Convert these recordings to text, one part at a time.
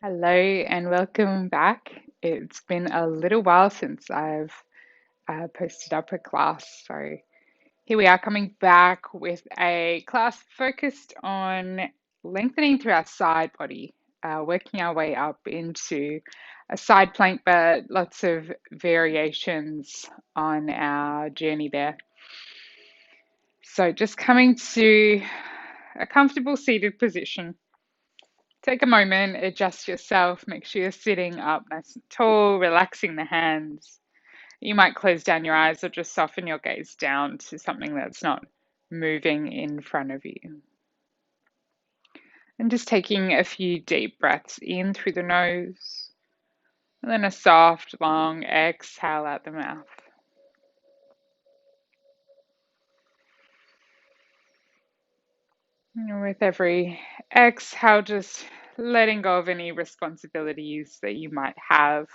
Hello and welcome back. It's been a little while since I've posted up a class. So here we are coming back with a class focused on lengthening through our side body, working our way up into a side plank, but lots of variations on our journey there. So just coming to a comfortable seated position. Take a moment, adjust yourself, make sure you're sitting up nice and tall, relaxing the hands. You might close down your eyes or just soften your gaze down to something that's not moving in front of you. And just taking a few deep breaths in through the nose, and then a soft, long exhale out the mouth. And with every exhale, just letting go of any responsibilities that you might have,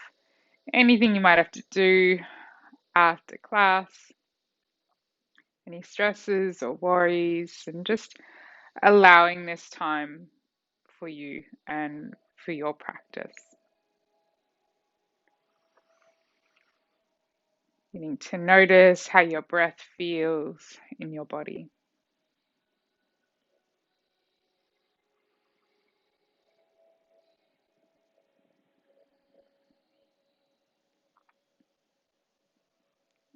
anything you might have to do after class, any stresses or worries, and just allowing this time for you and for your practice. You need to notice how your breath feels in your body.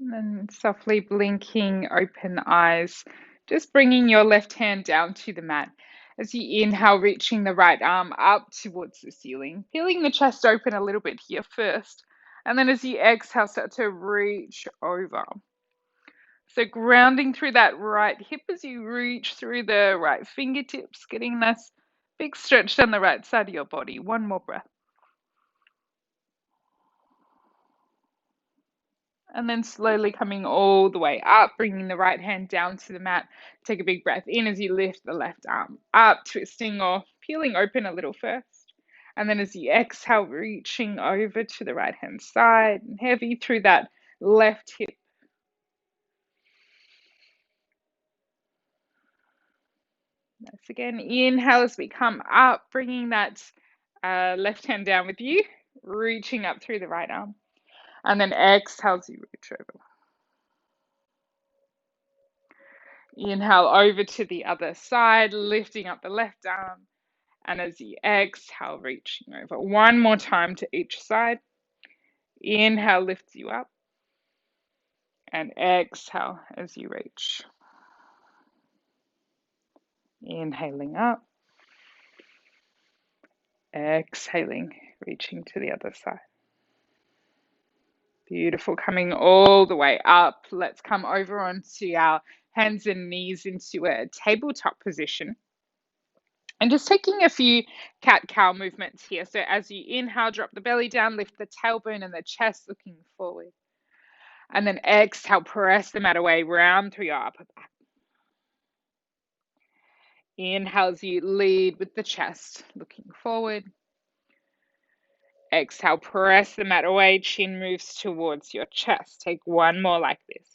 And then softly blinking open eyes, just bringing your left hand down to the mat. As you inhale, reaching the right arm up towards the ceiling, feeling the chest open a little bit here first. And then as you exhale, start to reach over. So grounding through that right hip as you reach through the right fingertips, getting this big stretch down the right side of your body. One more breath. And then slowly coming all the way up, bringing the right hand down to the mat. Take a big breath in as you lift the left arm up, twisting or peeling open a little first. And then as you exhale, reaching over to the right hand side and heavy through that left hip. Once again, inhale as we come up, bringing that left hand down with you, reaching up through the right arm. And then exhale as you reach over. Inhale over to the other side, lifting up the left arm. And as you exhale, reaching over. One more time to each side. Inhale lifts you up. And exhale as you reach. Inhaling up. Exhaling, reaching to the other side. Beautiful. Coming all the way up. Let's come over onto our hands and knees into a tabletop position. And just taking a few cat-cow movements here. So as you inhale, drop the belly down, lift the tailbone and the chest looking forward. And then exhale, press the mat away, round through your upper back. Inhale as you lead with the chest looking forward. Exhale, press the mat away, chin moves towards your chest. Take one more like this.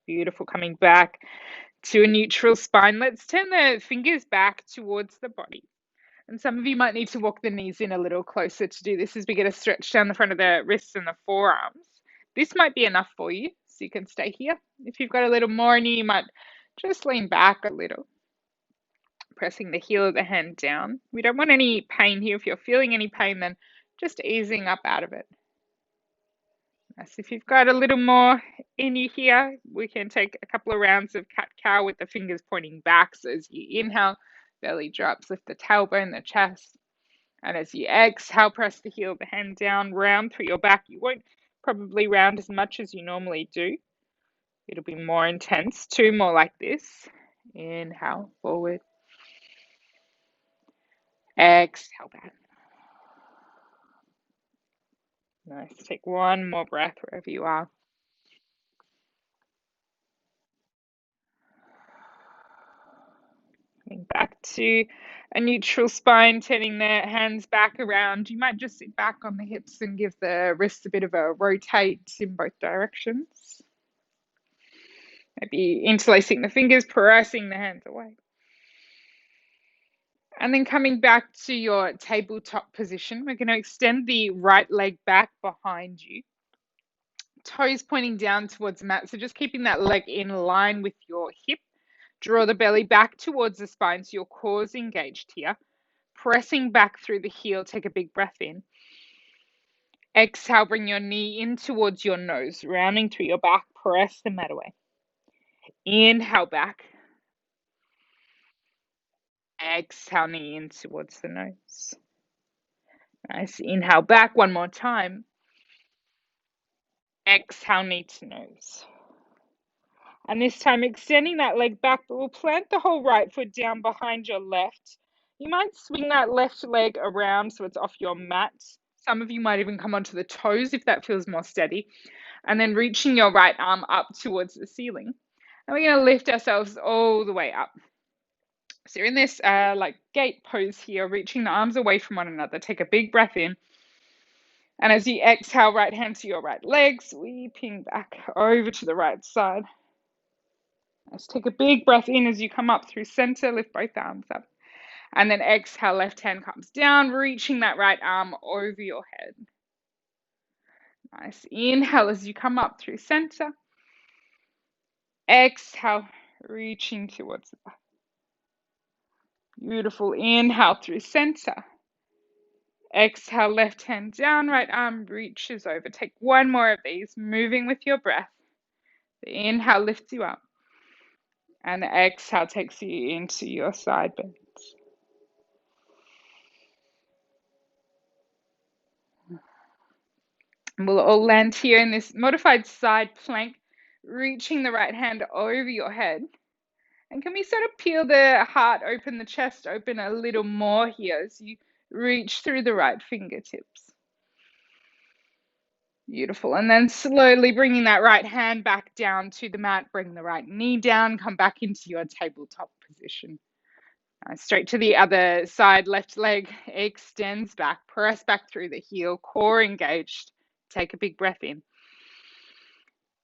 Beautiful. Coming back to a neutral spine. Let's turn the fingers back towards the body. And some of you might need to walk the knees in a little closer to do this as we get a stretch down the front of the wrists and the forearms. This might be enough for you, so you can stay here. If you've got a little more in you, you might just lean back a little, pressing the heel of the hand down. We don't want any pain here. If you're feeling any pain, then just easing up out of it. Yes, if you've got a little more in you here, we can take a couple of rounds of cat-cow with the fingers pointing back. So as you inhale, belly drops, lift the tailbone, the chest. And as you exhale, press the heel of the hand down, round through your back. You won't probably round as much as you normally do. It'll be more intense. Two more like this. Inhale, forward. Exhale back. Nice. Take one more breath wherever you are. Coming back to a neutral spine, turning the hands back around. You might just sit back on the hips and give the wrists a bit of a rotate in both directions. Maybe interlacing the fingers, pressing the hands away. And then coming back to your tabletop position, we're going to extend the right leg back behind you, toes pointing down towards the mat. So just keeping that leg in line with your hip. Draw the belly back towards the spine so your core is engaged here. Pressing back through the heel, take a big breath in. Exhale, bring your knee in towards your nose, rounding through your back, press the mat away. Inhale back. Exhale, knee in towards the nose. Nice. Inhale back one more time. Exhale, knee to nose. And this time extending that leg back, but we'll plant the whole right foot down behind your left. You might swing that left leg around so it's off your mat. Some of you might even come onto the toes if that feels more steady. And then reaching your right arm up towards the ceiling. And we're going to lift ourselves all the way up. So you're in this like gate pose here, reaching the arms away from one another. Take a big breath in. And as you exhale, right hand to your right leg, sweeping back over to the right side. Let's take a big breath in as you come up through center, lift both arms up. And then exhale, left hand comes down, reaching that right arm over your head. Nice. Inhale as you come up through center. Exhale, reaching towards the back. Beautiful. Inhale through center. Exhale, left hand down, right arm reaches over. Take one more of these, moving with your breath. The inhale lifts you up. And the exhale takes you into your side bends. And we'll all land here in this modified side plank, reaching the right hand over your head. And can we sort of peel the heart open, the chest open a little more here as you reach through the right fingertips. Beautiful. And then slowly bringing that right hand back down to the mat, bring the right knee down, come back into your tabletop position. Straight to the other side, left leg extends back, press back through the heel, core engaged. Take a big breath in.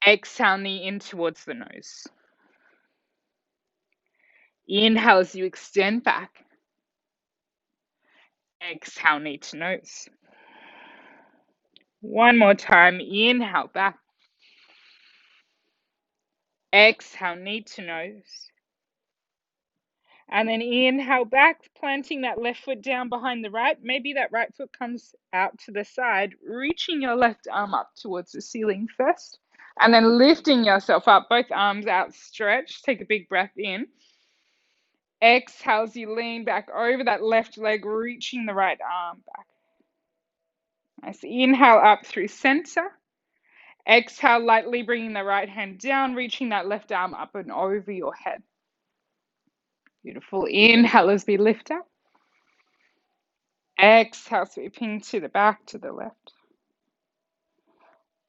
Exhale, knee in towards the nose. Inhale as you extend back. Exhale, knee to nose. One more time. Inhale back. Exhale, knee to nose. And then inhale back, planting that left foot down behind the right. Maybe that right foot comes out to the side, reaching your left arm up towards the ceiling first. And then lifting yourself up, both arms outstretched. Take a big breath in. Exhale as you lean back over that left leg, reaching the right arm back. Nice. Inhale up through center. Exhale, lightly bringing the right hand down, reaching that left arm up and over your head. Beautiful. Inhale as we lift up. Exhale, sweeping to the back, to the left.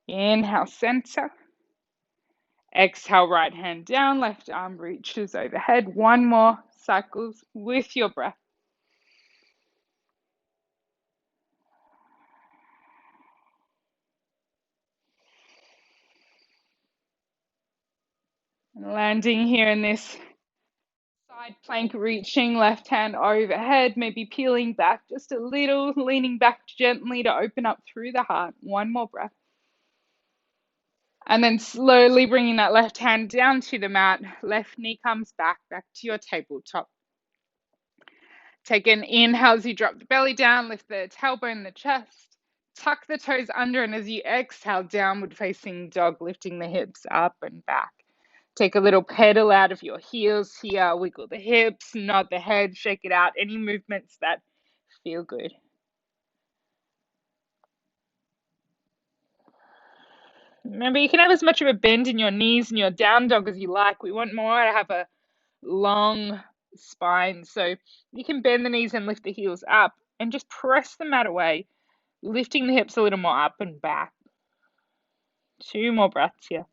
Inhale, center. Exhale, right hand down, left arm reaches overhead. One more cycles with your breath. And landing here in this side plank, reaching left hand overhead, maybe peeling back just a little, leaning back gently to open up through the heart. One more breath. And then slowly bringing that left hand down to the mat. Left knee comes back to your tabletop. Take an inhale as you drop the belly down, lift the tailbone, the chest. Tuck the toes under, and as you exhale, downward facing dog, lifting the hips up and back. Take a little pedal out of your heels here, wiggle the hips, nod the head, shake it out. Any movements that feel good. Remember, you can have as much of a bend in your knees and your down dog as you like. We want more to have a long spine. So you can bend the knees and lift the heels up and just press the mat away, lifting the hips a little more up and back. 2 more breaths here.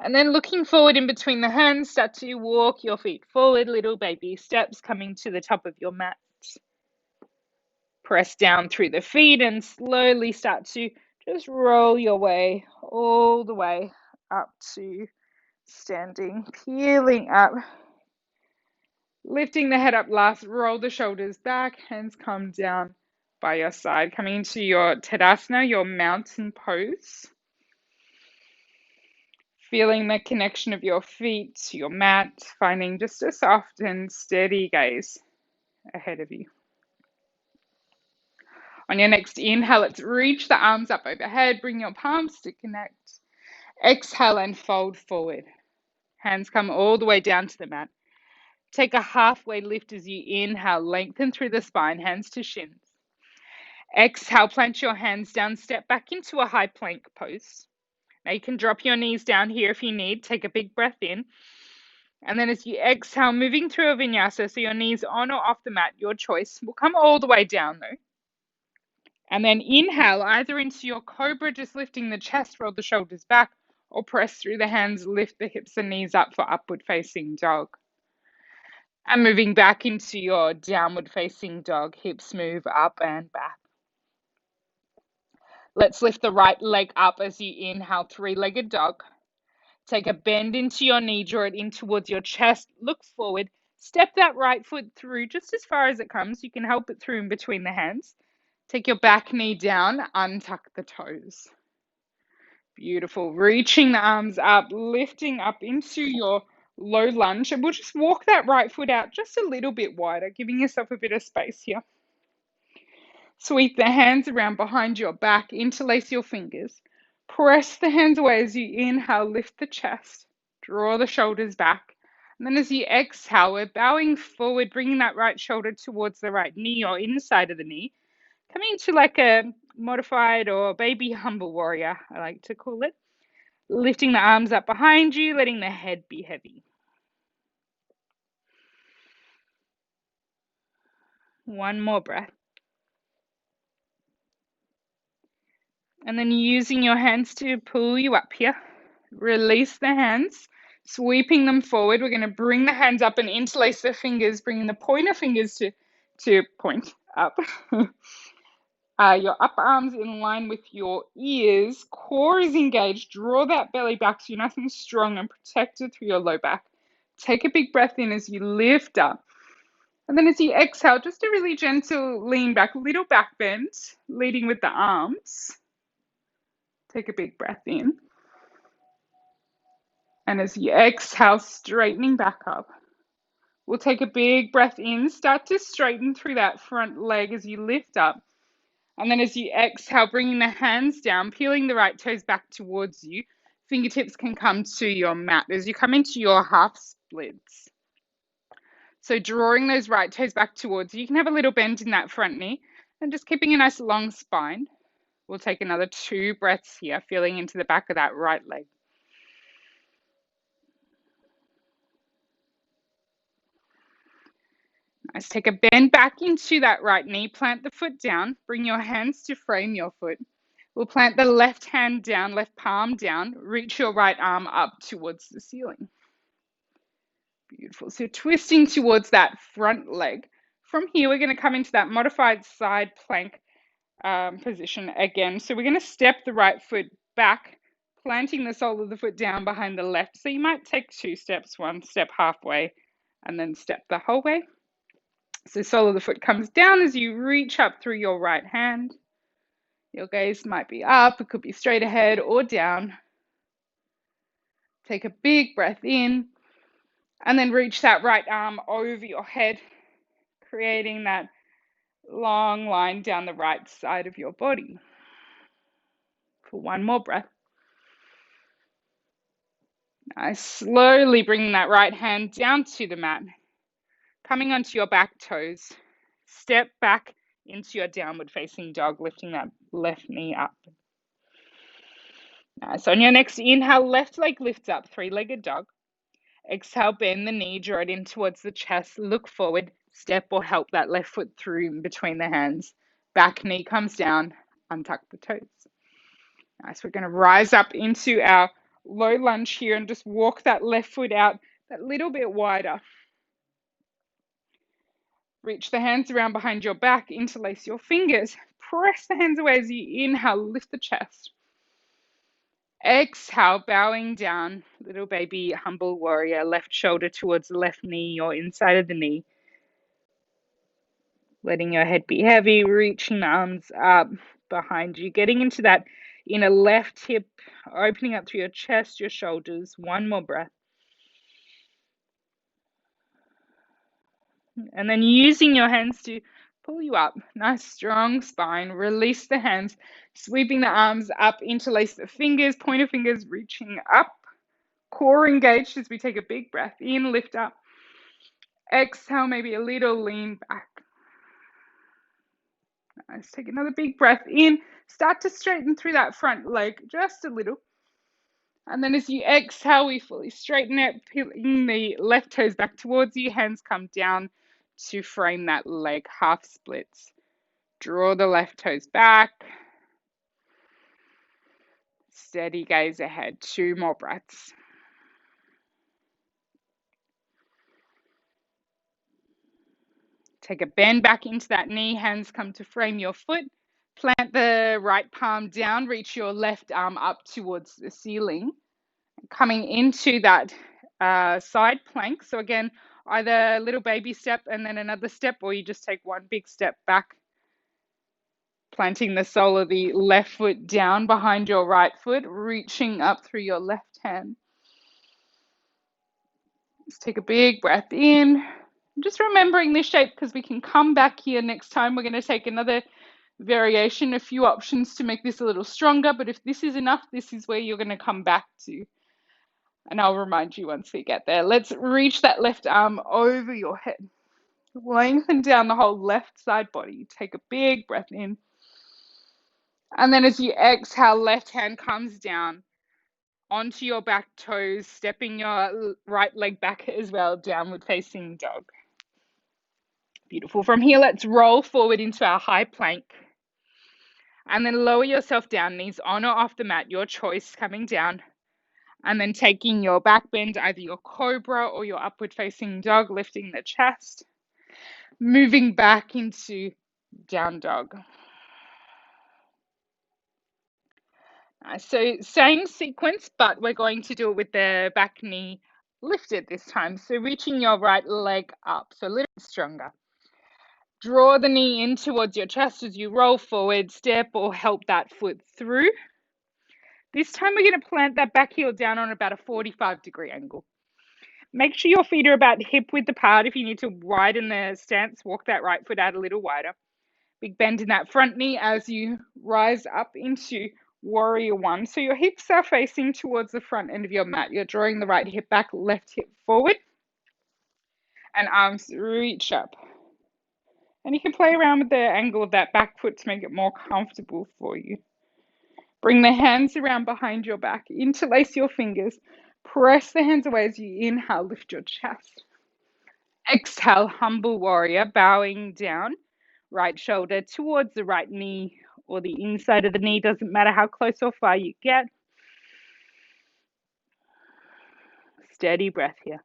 And then looking forward in between the hands, start to walk your feet forward, little baby steps coming to the top of your mat. Press down through the feet and slowly start to Just roll your way all the way up to standing, peeling up, lifting the head up last, roll the shoulders back, hands come down by your side, coming into your Tadasana, your mountain pose. Feeling the connection of your feet to your mat, finding just a soft and steady gaze ahead of you. On your next inhale, let's reach the arms up overhead, bring your palms to connect. Exhale and fold forward. Hands come all the way down to the mat. Take a halfway lift as you inhale, lengthen through the spine, hands to shins. Exhale, plant your hands down, step back into a high plank pose. Now you can drop your knees down here if you need. Take a big breath in. And then as you exhale, moving through a vinyasa, so your knees on or off the mat, your choice. We'll come all the way down though. And then inhale, either into your cobra, just lifting the chest, roll the shoulders back, or press through the hands, lift the hips and knees up for upward facing dog. And moving back into your downward facing dog, hips move up and back. Let's lift the right leg up as you inhale, three-legged dog. Take a bend into your knee, draw it in towards your chest, look forward, step that right foot through just as far as it comes. You can help it through in between the hands. Take your back knee down, untuck the toes. Beautiful. Reaching the arms up, lifting up into your low lunge, and we'll just walk that right foot out just a little bit wider, giving yourself a bit of space here. Sweep the hands around behind your back, interlace your fingers. Press the hands away as you inhale, lift the chest, draw the shoulders back. And then as you exhale, we're bowing forward, bringing that right shoulder towards the right knee or inside of the knee. Coming to like a modified or baby humble warrior, I like to call it. Lifting the arms up behind you, letting the head be heavy. One more breath. And then using your hands to pull you up here. Release the hands, sweeping them forward. We're going to bring the hands up and interlace the fingers, bringing the pointer fingers to point up. Your upper arms in line with your ears. Core is engaged. Draw that belly back so you're nice and strong and protected through your low back. Take a big breath in as you lift up. And then as you exhale, just a really gentle lean back, little back bend, leading with the arms. Take a big breath in. And as you exhale, straightening back up. We'll take a big breath in, start to straighten through that front leg as you lift up. And then as you exhale, bringing the hands down, peeling the right toes back towards you. Fingertips can come to your mat as you come into your half splits. So drawing those right toes back towards you. You can have a little bend in that front knee and just keeping a nice long spine. We'll take another 2 breaths here, feeling into the back of that right leg. Nice. Take a bend back into that right knee. Plant the foot down. Bring your hands to frame your foot. We'll plant the left hand down, left palm down. Reach your right arm up towards the ceiling. Beautiful. So twisting towards that front leg. From here, we're going to come into that modified side plank position again. So we're going to step the right foot back, planting the sole of the foot down behind the left. So you might take 2 steps, 1 step halfway, and then step the whole way. So sole of the foot comes down as you reach up through your right hand. Your gaze might be up, it could be straight ahead or down. Take a big breath in and then reach that right arm over your head, creating that long line down the right side of your body. For one more breath. Nice. Slowly bringing that right hand down to the mat, coming onto your back toes. Step back into your downward facing dog, lifting that left knee up. Nice. On your next inhale, left leg lifts up, 3-legged dog. Exhale, bend the knee, draw it in towards the chest, look forward, step or help that left foot through in between the hands. Back knee comes down, untuck the toes. Nice. We're going to rise up into our low lunge here and just walk that left foot out that little bit wider. Reach the hands around behind your back, interlace your fingers, press the hands away as you inhale, lift the chest. Exhale, bowing down, little baby, humble warrior, left shoulder towards the left knee or inside of the knee. Letting your head be heavy, reaching the arms up behind you, getting into that inner left hip, opening up through your chest, your shoulders. One more breath. And then using your hands to pull you up. Nice strong spine. Release the hands, sweeping the arms up, interlace the fingers, pointer fingers reaching up. Core engaged as we take a big breath in, lift up. Exhale, maybe a little lean back. Nice. Take another big breath in. Start to straighten through that front leg just a little. And then as you exhale, we fully straighten it, peeling the left toes back towards you. Hands come down to frame that leg, half splits. Draw the left toes back. Steady gaze ahead. 2 more breaths. Take a bend back into that knee. Hands come to frame your foot. Plant the right palm down. Reach your left arm up towards the ceiling. Coming into that side plank. So again, either a little baby step and then another step, or you just take one big step back, planting the sole of the left foot down behind your right foot, reaching up through your left hand. Just take a big breath in. Just remembering this shape because we can come back here next time. We're going to take another variation, a few options to make this a little stronger. But if this is enough, this is where you're going to come back to. And I'll remind you once we get there. Let's reach that left arm over your head. Lengthen down the whole left side body. Take a big breath in. And then as you exhale, left hand comes down onto your back toes, stepping your right leg back as well, downward facing dog. Beautiful. From here, let's roll forward into our high plank. And then lower yourself down, knees on or off the mat, your choice, coming down. And then taking your back bend, either your cobra or your upward facing dog, lifting the chest. Moving back into down dog. So same sequence, but we're going to do it with the back knee lifted this time. So reaching your right leg up, so a little bit stronger. Draw the knee in towards your chest as you roll forward, step or help that foot through. This time we're going to plant that back heel down on about a 45-degree angle. Make sure your feet are about hip width apart. If you need to widen the stance, walk that right foot out a little wider. Big bend in that front knee as you rise up into warrior one. So your hips are facing towards the front end of your mat. You're drawing the right hip back, left hip forward, and arms reach up. And you can play around with the angle of that back foot to make it more comfortable for you. Bring the hands around behind your back. Interlace your fingers. Press the hands away as you inhale, lift your chest. Exhale, humble warrior, bowing down. Right shoulder towards the right knee or the inside of the knee. Doesn't matter how close or far you get. Steady breath here.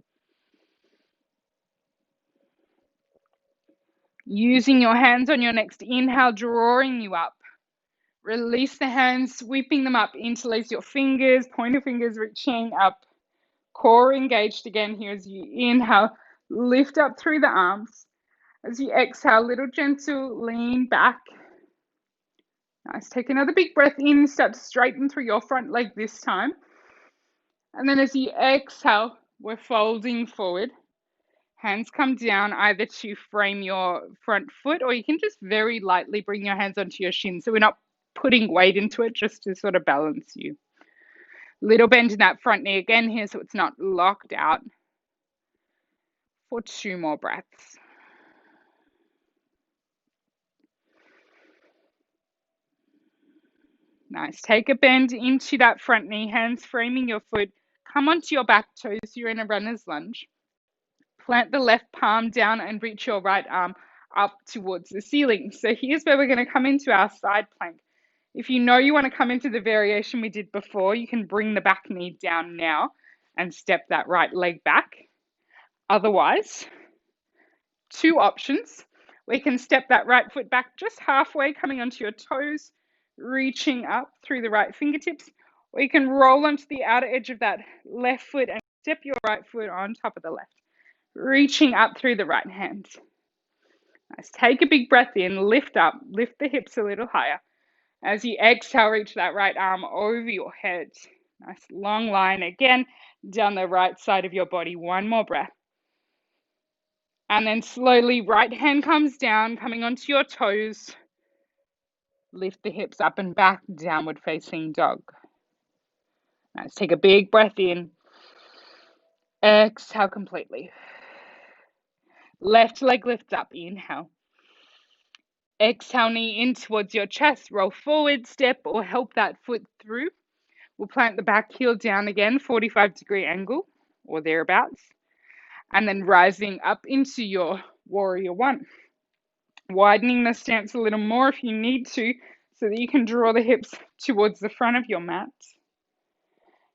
Using your hands on your next inhale, drawing you up. Release the hands, sweeping them up. Interlace your fingers, pointer fingers reaching up. Core engaged again here as you inhale. Lift up through the arms. As you exhale, little gentle lean back. Nice. Take another big breath in. Start to straighten through your front leg this time. And then as you exhale, we're folding forward. Hands come down either to frame your front foot, or you can just very lightly bring your hands onto your shins. So we're not putting weight into it, just to sort of balance you. Little bend in that front knee again here so it's not locked out. For 2 more breaths. Nice. Take a bend into that front knee, hands framing your foot. Come onto your back toes. You're in a runner's lunge. Plant the left palm down and reach your right arm up towards the ceiling. So here's where we're going to come into our side plank. If you know you want to come into the variation we did before, you can bring the back knee down now and step that right leg back. Otherwise, 2 options. We can step that right foot back just halfway, coming onto your toes, reaching up through the right fingertips. Or you can roll onto the outer edge of that left foot and step your right foot on top of the left, reaching up through the right hand. Nice. Take a big breath in, lift up, lift the hips a little higher. As you exhale, reach that right arm over your head. Nice long line again down the right side of your body. One more breath. And then slowly, right hand comes down, coming onto your toes. Lift the hips up and back, downward facing dog. Nice. Take a big breath in. Exhale completely. Left leg lifts up. Inhale. Exhale, knee in towards your chest. Roll forward, step, or help that foot through. We'll plant the back heel down again, 45-degree angle or thereabouts. And then rising up into your warrior one. Widening the stance a little more if you need to, so that you can draw the hips towards the front of your mat.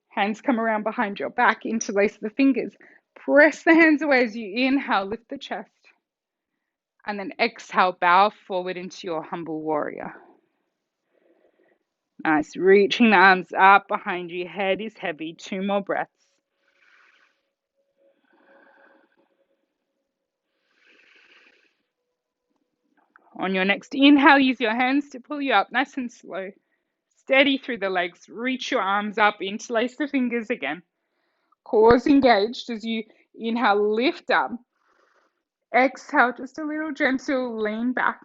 Hands come around behind your back, interlace the fingers. Press the hands away as you inhale, lift the chest. And then exhale, bow forward into your humble warrior. Nice. Reaching the arms up behind you. Head is heavy. 2 more breaths. On your next inhale, use your hands to pull you up nice and slow. Steady through the legs. Reach your arms up. Interlace the fingers again. Cores engaged as you inhale, lift up. Exhale, just a little gentle lean back.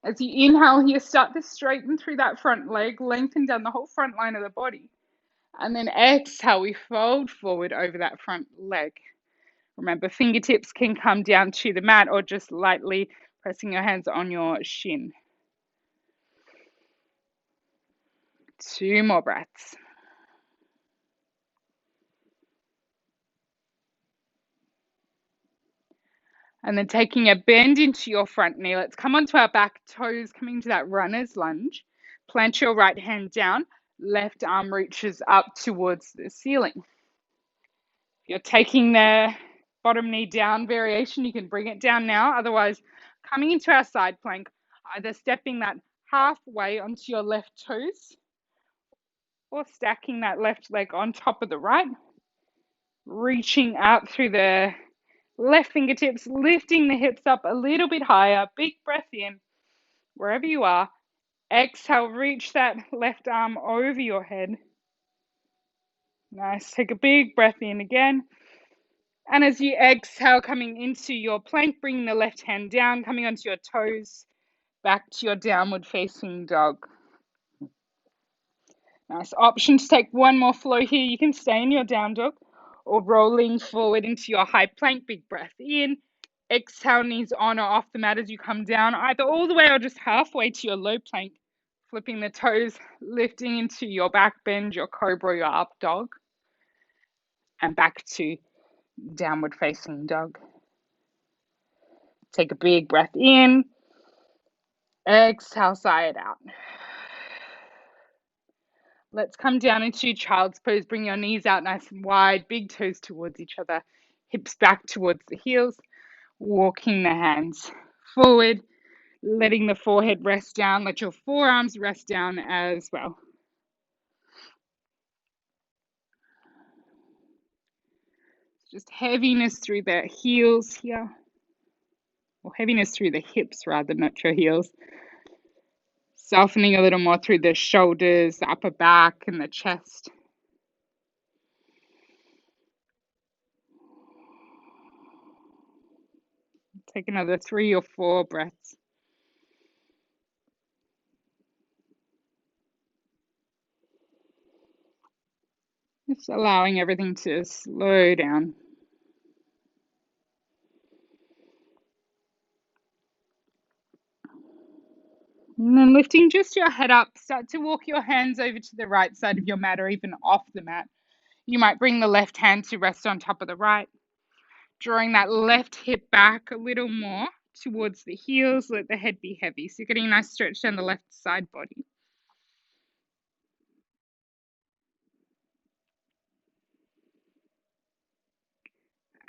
As you inhale here, start to straighten through that front leg, lengthen down the whole front line of the body. And then exhale, we fold forward over that front leg. Remember, fingertips can come down to the mat or just lightly pressing your hands on your shin. 2 more breaths. And then taking a bend into your front knee. Let's come onto our back toes, coming to that runner's lunge. Plant your right hand down. Left arm reaches up towards the ceiling. If you're taking the bottom knee down variation, you can bring it down now. Otherwise, coming into our side plank, either stepping that halfway onto your left toes or stacking that left leg on top of the right. Reaching out through the left fingertips, lifting the hips up a little bit higher. Big breath in, wherever you are. Exhale, reach that left arm over your head. Nice. Take a big breath in again. And as you exhale, coming into your plank, bringing the left hand down, coming onto your toes, back to your downward facing dog. Nice. Option to take one more flow here. You can stay in your down dog or rolling forward into your high plank. Big breath in. Exhale, knees on or off the mat as you come down, either all the way or just halfway to your low plank. Flipping the toes, lifting into your back bend, your cobra, your up dog. And back to downward facing dog. Take a big breath in. Exhale, sigh it out. Let's come down into child's pose. Bring your knees out nice and wide, big toes towards each other, hips back towards the heels, walking the hands forward, letting the forehead rest down. Let your forearms rest down as well. Just heaviness through the heels here, or heaviness through the hips rather, not your heels. Softening a little more through the shoulders, the upper back, and the chest. Take another 3 or 4 breaths. Just allowing everything to slow down. And then lifting just your head up, start to walk your hands over to the right side of your mat or even off the mat. You might bring the left hand to rest on top of the right. Drawing that left hip back a little more towards the heels, let the head be heavy. So you're getting a nice stretch down the left side body.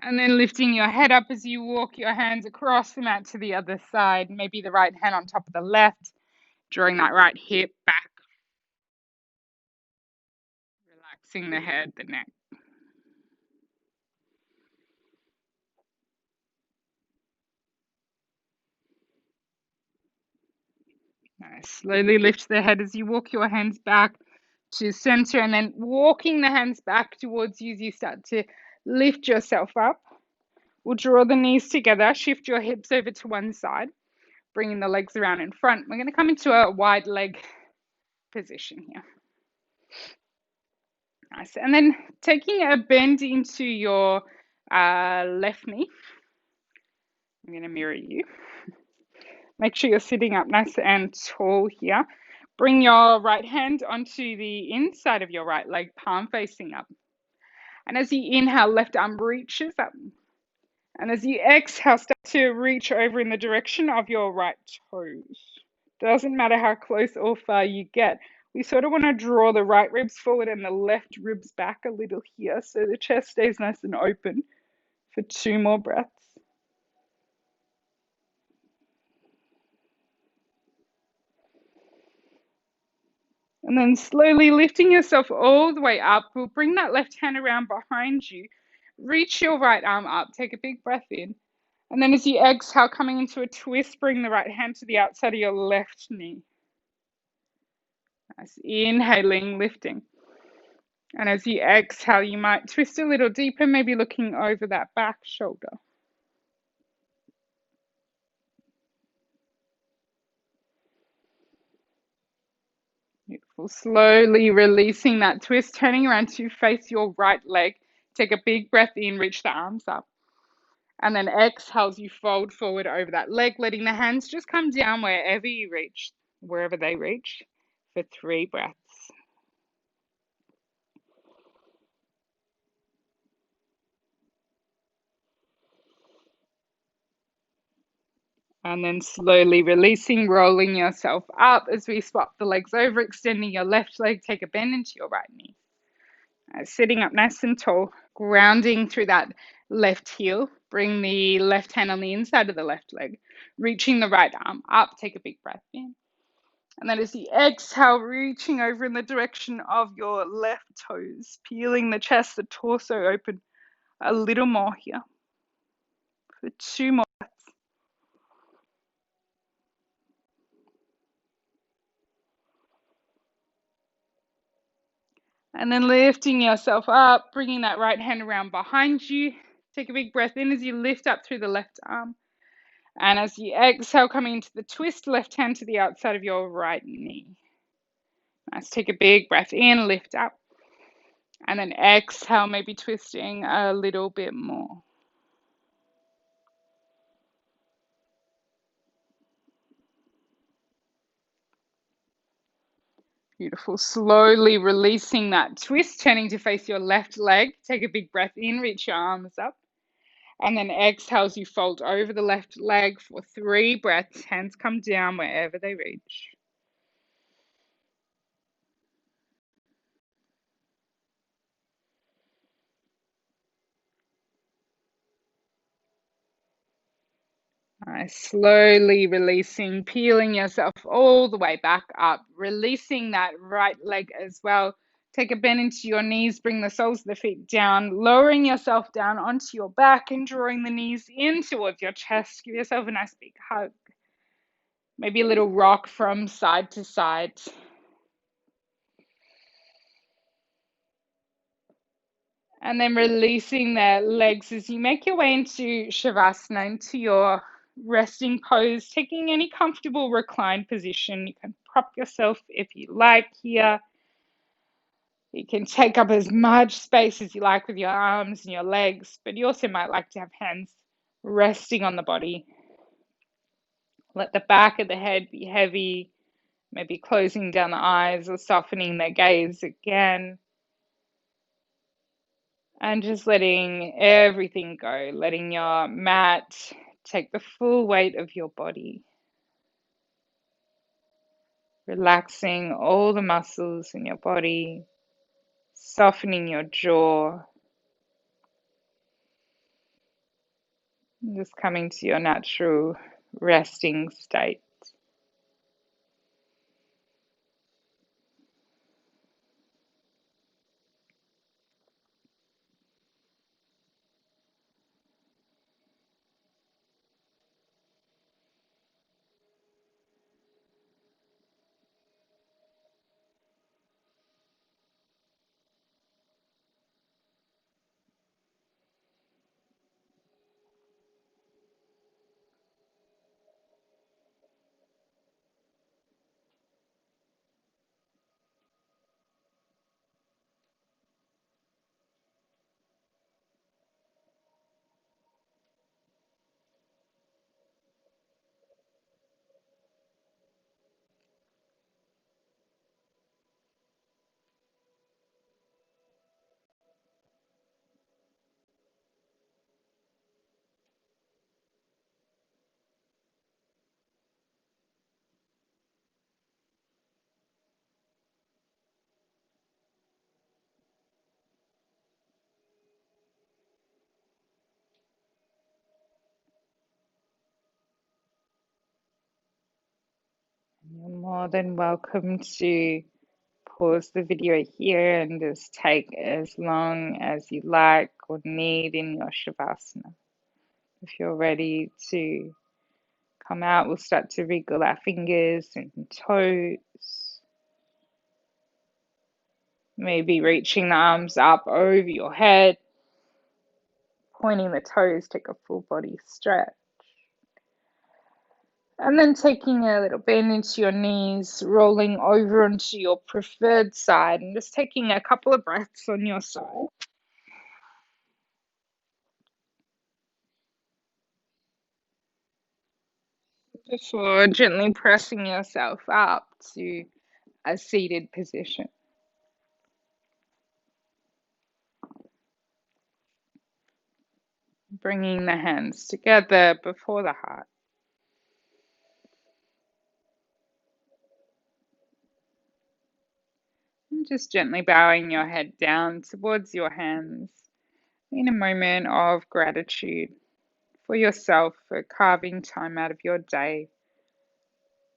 And then lifting your head up as you walk your hands across the mat to the other side. Maybe the right hand on top of the left, drawing that right hip back, relaxing the head, the neck. Nice. Slowly lift the head as you walk your hands back to center, and then walking the hands back towards you as you start to lift yourself up. We'll draw the knees together, shift your hips over to one side, bringing the legs around in front. We're going to come into a wide leg position here. Nice. And then taking a bend into your left knee. I'm going to mirror you. Make sure you're sitting up nice and tall here. Bring your right hand onto the inside of your right leg, palm facing up. And as you inhale, left arm reaches up. And as you exhale, start to reach over in the direction of your right toes. Doesn't matter how close or far you get. We sort of want to draw the right ribs forward and the left ribs back a little here so the chest stays nice and open for 2 more breaths. And then slowly lifting yourself all the way up, we'll bring that left hand around behind you. Reach your right arm up, take a big breath in. And then as you exhale, coming into a twist, bring the right hand to the outside of your left knee. Nice. Inhaling, lifting. And as you exhale, you might twist a little deeper, maybe looking over that back shoulder. Beautiful. Slowly releasing that twist, turning around to face your right leg. Take a big breath in, reach the arms up. And then exhales, you fold forward over that leg, letting the hands just come down wherever you reach, wherever they reach, for 3 breaths. And then slowly releasing, rolling yourself up as we swap the legs over, extending your left leg, take a bend into your right knee. Sitting up nice and tall, grounding through that left heel. Bring the left hand on the inside of the left leg, reaching the right arm up, take a big breath in. And then as you exhale, reaching over in the direction of your left toes, peeling the chest, the torso open a little more here for 2 more breaths. And then lifting yourself up, bringing that right hand around behind you. Take a big breath in as you lift up through the left arm. And as you exhale, coming into the twist, left hand to the outside of your right knee. Nice. Take a big breath in, lift up. And then exhale, maybe twisting a little bit more. Beautiful. Slowly releasing that twist, turning to face your left leg. Take a big breath in, reach your arms up. And then exhale as you fold over the left leg for 3 breaths. Hands come down wherever they reach. Slowly releasing, peeling yourself all the way back up, releasing that right leg as well. Take a bend into your knees, bring the soles of the feet down, lowering yourself down onto your back and drawing the knees in towards your chest. Give yourself a nice big hug. Maybe a little rock from side to side. And then releasing the legs as you make your way into Shavasana, into your resting pose, taking any comfortable reclined position. You can prop yourself if you like here. You can take up as much space as you like with your arms and your legs, but you also might like to have hands resting on the body. Let the back of the head be heavy, maybe closing down the eyes or softening the gaze again. And just letting everything go, letting your mat take the full weight of your body. Relaxing all the muscles in your body, softening your jaw. Just coming to your natural resting state. You're more than welcome to pause the video here and just take as long as you like or need in your Shavasana. If you're ready to come out, we'll start to wriggle our fingers and toes. Maybe reaching the arms up over your head, pointing the toes, take a full body stretch. And then taking a little bend into your knees, rolling over onto your preferred side, and just taking a couple of breaths on your side. Before gently pressing yourself up to a seated position. Bringing the hands together before the heart. And just gently bowing your head down towards your hands in a moment of gratitude for yourself for carving time out of your day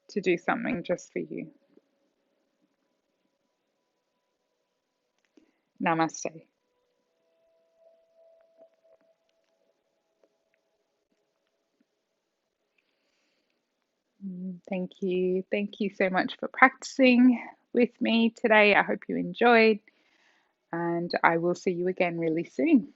to do something just for you. Namaste. Thank you. Thank you so much for practicing with me today. I hope you enjoyed, and I will see you again really soon.